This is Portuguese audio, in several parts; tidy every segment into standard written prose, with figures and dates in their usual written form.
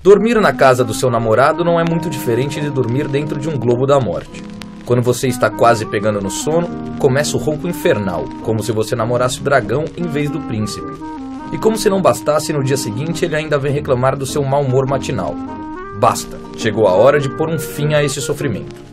Dormir na casa do seu namorado não é muito diferente de dormir dentro de um globo da morte. Quando você está quase pegando no sono, começa o ronco infernal, como se você namorasse o dragão em vez do príncipe. E como se não bastasse, no dia seguinte ele ainda vem reclamar do seu mau humor matinal. Basta, chegou a hora de pôr um fim a esse sofrimento.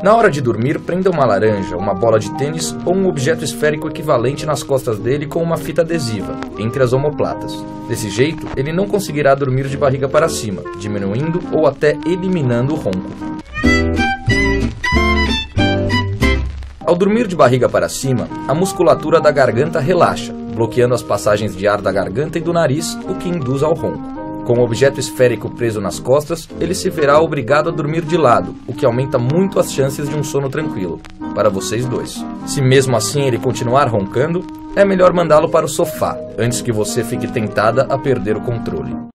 Na hora de dormir, prenda uma laranja, uma bola de tênis ou um objeto esférico equivalente nas costas dele com uma fita adesiva, entre as omoplatas. Desse jeito, ele não conseguirá dormir de barriga para cima, diminuindo ou até eliminando o ronco. Ao dormir de barriga para cima, a musculatura da garganta relaxa, bloqueando as passagens de ar da garganta e do nariz, o que induz ao ronco. Com o objeto esférico preso nas costas, ele se verá obrigado a dormir de lado, o que aumenta muito as chances de um sono tranquilo, para vocês dois. Se mesmo assim ele continuar roncando, é melhor mandá-lo para o sofá, antes que você fique tentada a perder o controle.